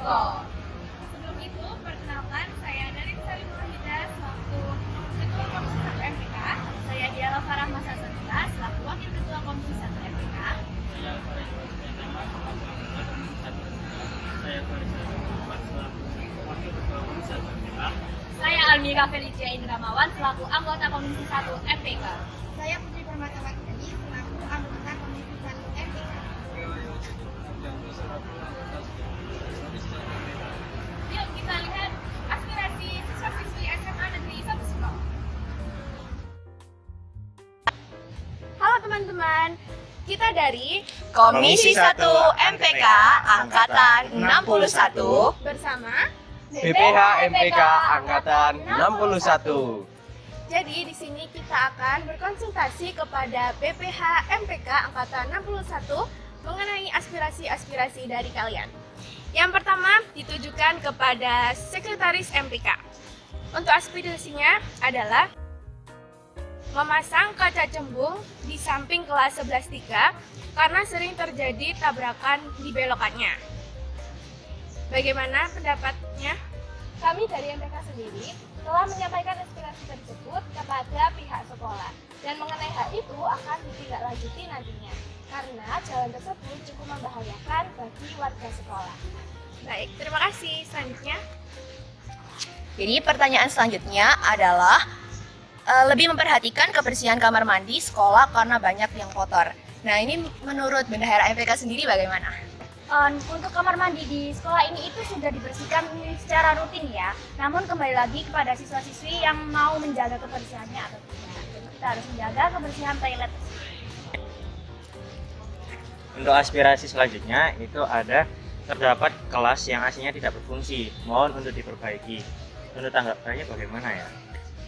Suko. Sebelum itu, perkenalkan saya dari Salim Wahida selaku Ketua Komisi 1 MPK. Saya Diala Farah Masa Sanita selaku Wakil Ketua Komisi 1 MPK. Saya Almira Felicia Indramawan selaku anggota Komisi 1 MPK. Saya Putri Permatawati selaku anggota Komisi 1 MPK. Yuk kita lihat aspirasi siswa-siswi SMA Negeri 1 Suko. Halo teman-teman, kita dari Komisi 1 MPK Angkatan 61 bersama BPH MPK Angkatan 61. Jadi di sini kita akan berkonsultasi kepada BPH MPK Angkatan 61 mengenai aspirasi-aspirasi dari kalian. Yang pertama ditujukan kepada Sekretaris MPK. Untuk aspirasinya adalah memasang kaca cembung di samping kelas 11.3 karena sering terjadi tabrakan di belokannya. Bagaimana pendapatnya? Kami dari MPK sendiri telah menyampaikan aspirasi tersebut kepada pihak sekolah dan mengenai hal itu akan ditindaklanjuti nantinya karena jalan tersebut cukup membahayakan bagi warga sekolah. Baik, terima kasih. Selanjutnya, Jadi pertanyaan selanjutnya adalah lebih memperhatikan kebersihan kamar mandi sekolah karena banyak yang kotor. Nah, ini menurut Bendahara MPK sendiri bagaimana? Untuk kamar mandi di sekolah ini itu sudah dibersihkan secara rutin ya. Namun kembali lagi kepada siswa-siswi yang mau menjaga kebersihannya atau tidak. Jadi kita harus menjaga kebersihan toilet. Untuk aspirasi selanjutnya itu ada terdapat kelas yang AC-nya tidak berfungsi. Mohon untuk diperbaiki. Menurut tanggapannya bagaimana ya?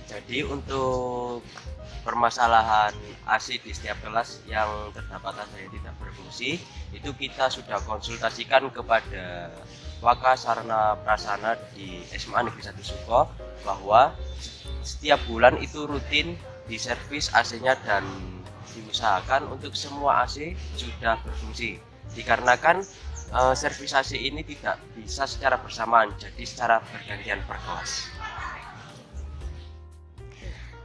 Jadi untuk permasalahan AC di setiap kelas yang terdapat AC yang tidak berfungsi itu kita sudah konsultasikan kepada Waka Sarana Prasana di SMA Negeri 1 Suko bahwa setiap bulan itu rutin diservis AC-nya dan diusahakan untuk semua AC sudah berfungsi. Dikarenakan servis AC ini tidak bisa secara bersamaan, jadi secara bergantian per kelas.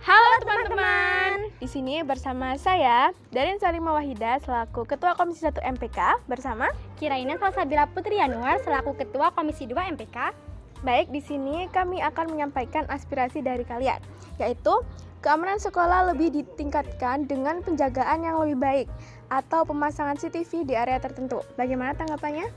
halo teman-teman. Di sini bersama saya Darin Salimah Wahida selaku Ketua Komisi 1 MPK bersama Kiraina Salsabila Putri Yanuar selaku Ketua Komisi 2 MPK. Baik, di sini kami akan menyampaikan aspirasi dari kalian, yaitu keamanan sekolah lebih ditingkatkan dengan penjagaan yang lebih baik atau pemasangan CCTV di area tertentu. Bagaimana tanggapannya?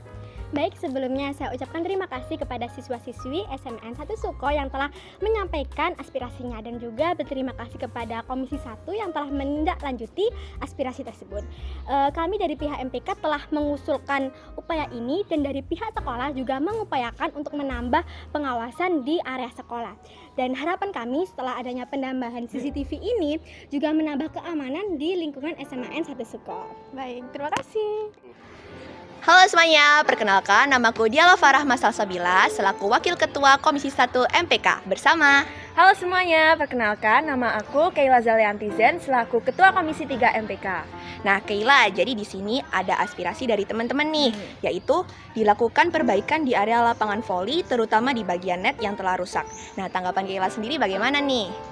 Baik, sebelumnya saya ucapkan terima kasih kepada siswa-siswi SMN 1 Suko yang telah menyampaikan aspirasinya dan juga berterima kasih kepada Komisi 1 yang telah menindaklanjuti aspirasi tersebut. Kami dari pihak MPK telah mengusulkan upaya ini dan dari pihak sekolah juga mengupayakan untuk menambah pengawasan di area sekolah. Dan harapan kami setelah adanya penambahan CCTV ini juga menambah keamanan di lingkungan SMN 1 Suko. Baik, terima kasih. Halo semuanya, perkenalkan namaku Diala Farah Masal Sabila selaku Wakil Ketua Komisi 1 MPK bersama Halo semuanya, perkenalkan nama aku Keila Zalianti Zen selaku Ketua Komisi 3 MPK. Nah, Keila, jadi di sini ada aspirasi dari teman-teman nih, yaitu dilakukan perbaikan di area lapangan voli, terutama di bagian net yang telah rusak. Nah, tanggapan Keila sendiri bagaimana nih?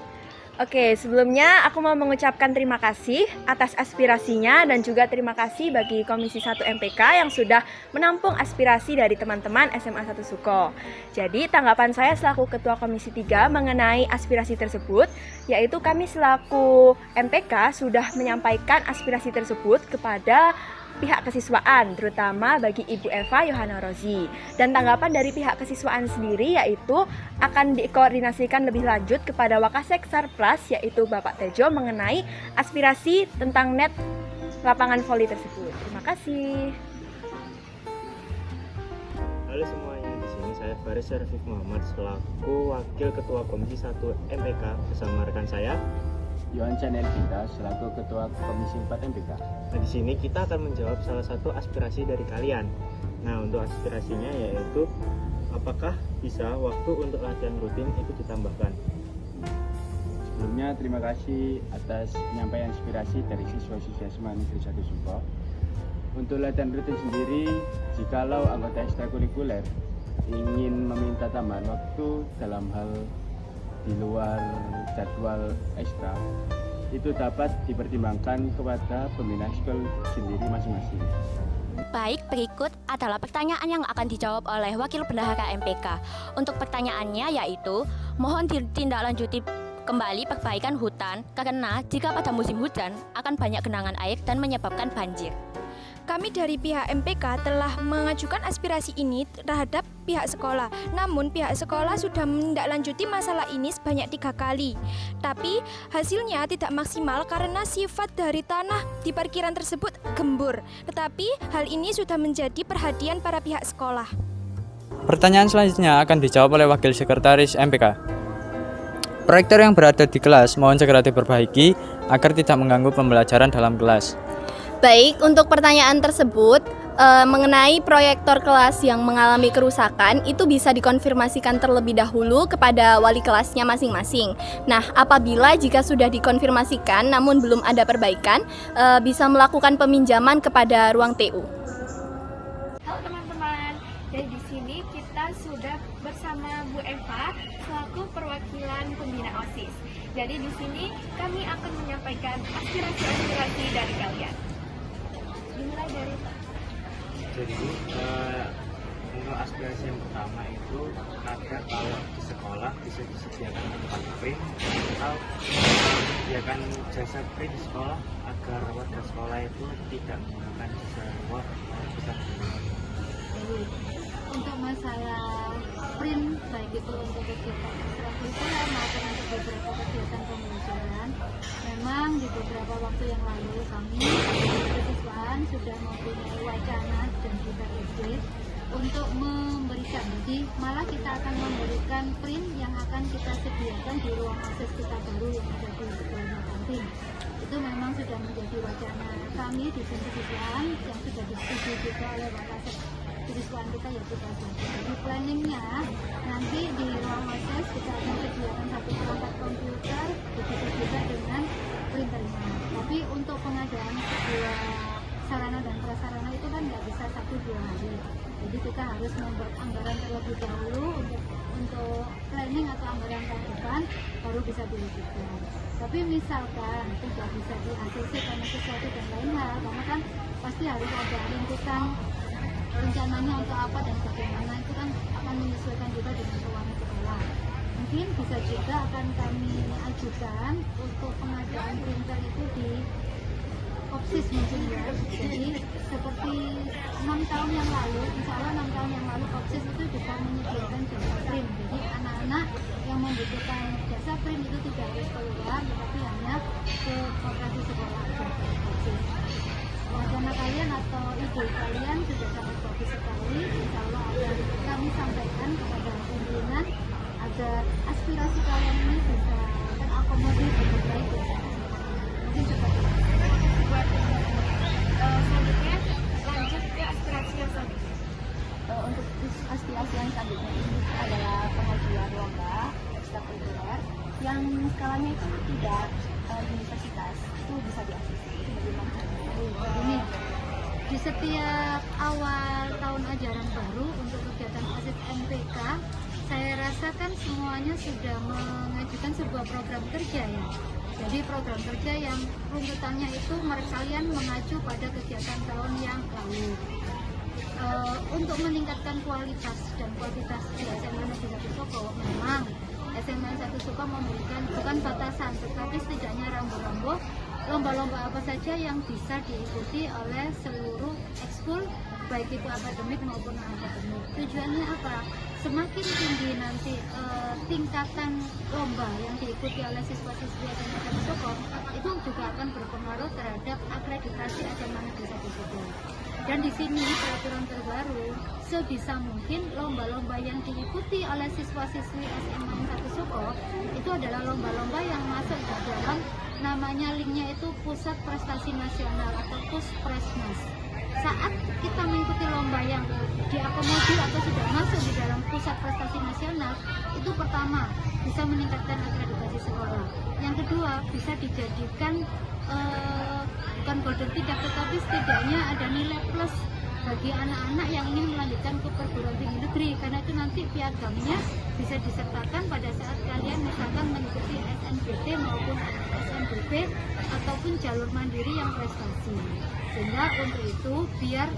Oke, sebelumnya aku mau mengucapkan terima kasih atas aspirasinya dan juga terima kasih bagi Komisi 1 MPK yang sudah menampung aspirasi dari teman-teman SMA 1 Suko. Jadi, tanggapan saya selaku Ketua Komisi 3 mengenai aspirasi tersebut, yaitu kami selaku MPK sudah menyampaikan aspirasi tersebut kepada pihak kesiswaan, terutama bagi Ibu Eva Yohana Rozi. Dan tanggapan dari pihak kesiswaan sendiri yaitu akan dikoordinasikan lebih lanjut kepada Wakasek Sarplas, yaitu Bapak Tejo, mengenai aspirasi tentang net lapangan voli tersebut. Terima kasih. Halo semuanya, di sini saya Faris Syarifik Muhammad selaku Wakil Ketua Komisi 1 MPK bersama rekan saya Yohan Chan Elvita selaku Ketua Komisi 4 MPK. Nah, di sini kita akan menjawab salah satu aspirasi dari kalian. Nah, untuk aspirasinya yaitu apakah bisa waktu untuk latihan rutin itu ditambahkan? Sebelumnya terima kasih atas penyampaian aspirasi dari siswa-siswa SMA Negeri 1 Suko. Untuk latihan rutin sendiri, jikalau anggota ekstrakurikuler ingin meminta tambahan waktu dalam hal di luar jadwal ekstra, itu dapat dipertimbangkan kepada pembina sekolah sendiri masing-masing. Baik, berikut adalah pertanyaan yang akan dijawab oleh Wakil Bendahara MPK. Untuk pertanyaannya yaitu, mohon ditindaklanjuti kembali perbaikan hutan karena jika pada musim hujan akan banyak genangan air dan menyebabkan banjir. Kami dari pihak MPK telah mengajukan aspirasi ini terhadap pihak sekolah. Namun pihak sekolah sudah menindaklanjuti masalah ini sebanyak 3 kali. Tapi hasilnya tidak maksimal karena sifat dari tanah di parkiran tersebut gembur. Tetapi hal ini sudah menjadi perhatian para pihak sekolah. Pertanyaan selanjutnya akan dijawab oleh Wakil Sekretaris MPK. Proyektor yang berada di kelas mohon segera diperbaiki agar tidak mengganggu pembelajaran dalam kelas. Baik, untuk pertanyaan tersebut mengenai proyektor kelas yang mengalami kerusakan itu bisa dikonfirmasikan terlebih dahulu kepada wali kelasnya masing-masing. Nah, apabila jika sudah dikonfirmasikan namun belum ada perbaikan, bisa melakukan peminjaman kepada ruang TU. Halo teman-teman, jadi di sini kita sudah bersama Bu Eva selaku perwakilan pembina OSIS. Jadi di sini kami akan menyampaikan aspirasi-aspirasi dari kalian. Dimulai dari Jadi untuk aspirasi yang pertama itu agar kalau di sekolah bisa disediakan tempat print atau disediakan jasa print di sekolah agar warga sekolah itu tidak menggunakan jasa luar bisa untuk masalah print, baik itu untuk kegiatan ekstrakurikuler maupun untuk beberapa kegiatan pembelajaran, memang di beberapa waktu yang lalu kami kesiswaan sudah mempunyai wacana dan juga ide untuk memberikan, jadi malah kita akan memberikan print yang akan kita sediakan di ruang akses kita baru yang ada di sekolahnya kantin. Itu memang sudah menjadi wacana kami di kesiswaan yang sudah disetujui juga oleh Wakasek kesiswaan kita yaitu tadi. Jadi planningnya nanti di ruang akses kita akan sediakan 1 perangkat komputer, begitu juga dengan printernya. Tapi untuk pengadaan sebuah sarana dan prasarana itu kan nggak bisa 1-2 hari. Jadi kita harus membuat anggaran terlebih dahulu untuk planning atau anggaran tahun depan baru bisa diwujudkan. Tapi misalkan tidak bisa di ACC karena sesuatu dan lain hal, karena kan pasti harus ada rintisan rencananya untuk apa dan bagaimana, itu kan akan menyesuaikan juga dengan keuangan sekolah. Mungkin bisa juga akan kami ajukan untuk pengadaan printer itu di Kopsis mungkin ya. Jadi seperti 6 tahun yang lalu, insya Allah 6 tahun yang lalu Kopsis itu juga menyediakan jasa print. Jadi anak-anak yang membutuhkan jasa print itu tidak harus keluar, tetapi hanya ke koperasi sekolah aja. Kopsis. Wacana kalian atau ide kalian sudah sangat bagus sekali. Insya Allah akan kami sampaikan kepada pimpinan agar aspirasi kalian ini bisa terakomodir dengan baik. Mungkin seperti itu. Selanjutnya lanjut ke aspirasi yang selanjutnya. Untuk aspirasi yang selanjutnya ini adalah pengajuan lomba ekstrakurikuler yang skalanya itu tidak universitas, itu bisa di ACC. Itu bagaimana? Ini di setiap awal tahun ajaran baru untuk kegiatan OSIS MPK, saya rasakan semuanya sudah mengajukan sebuah program kerja ya. Jadi program kerja yang runtutannya itu mereka kalian mengacu pada kegiatan tahun yang lalu. Untuk meningkatkan kualitas dan kuantitas di SMA Negeri 1 Soko, memang SMA 1 Soko memberikan bukan batasan, tetapi setidaknya rambu-rambu lomba-lomba apa saja yang bisa diikuti oleh seluruh ekskul, baik itu akademik maupun non-akademik. Tujuannya apa? Semakin tinggi nanti tingkatan lomba yang diikuti oleh siswa-siswi SMA 1 Soko, itu juga akan berpengaruh terhadap akreditasi SMA Negeri 1 Soko. Dan di sini peraturan terbaru, sebisa mungkin lomba-lomba yang diikuti oleh siswa-siswi SMA 1 Soko itu adalah lomba-lomba yang masuk ke dalam namanya linknya itu Pusat Prestasi Nasional atau Puspresnas. Saat kita mengikuti lomba yang diakomodir atau sudah masuk di dalam Pusat Prestasi Nasional, itu pertama bisa meningkatkan akreditasi sekolah. Yang kedua bisa dijadikan bukan golden tidak, tetapi setidaknya ada nilai plus bagi anak-anak yang ingin melanjutkan ke perguruan tinggi negeri, karena itu nanti piagamnya bisa disertakan pada saat kalian misalkan mengikuti SNBT maupun SNBP ataupun jalur mandiri yang prestasi. Sehingga untuk itu biar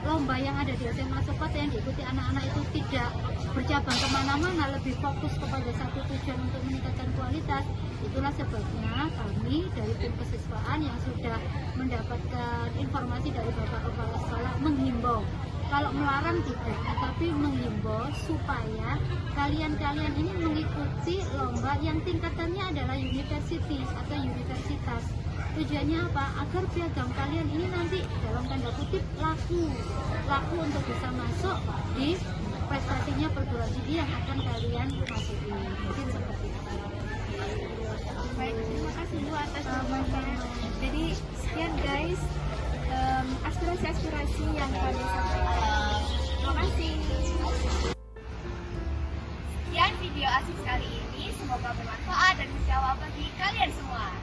lomba yang ada di SMA Sokoto yang diikuti anak-anak itu tidak bercabang kemana-mana, lebih fokus kepada satu tujuan untuk meningkatkan kualitas. Itulah sebabnya kami dari tim kesiswaan yang sudah mendapatkan informasi dari Bapak Kepala Sekolah menghimbau, kalau melarang tidak, tetapi menghimbau supaya kalian-kalian ini mengikuti lomba yang tingkatannya adalah university atau universitas. Tujuannya apa? Agar piagam kalian ini nanti dalam tanda kutip laku untuk bisa masuk di prestasinya perguruan tinggi yang akan kalian masuki. Mungkin seperti itu. Baik, terima kasih Bu atas jawabannya. Jadi sekian guys aspirasi-aspirasi yang kalian sampaikan. Terima kasih. Sekian video Asis kali ini, semoga bermanfaat dan menjawab bagi kalian semua.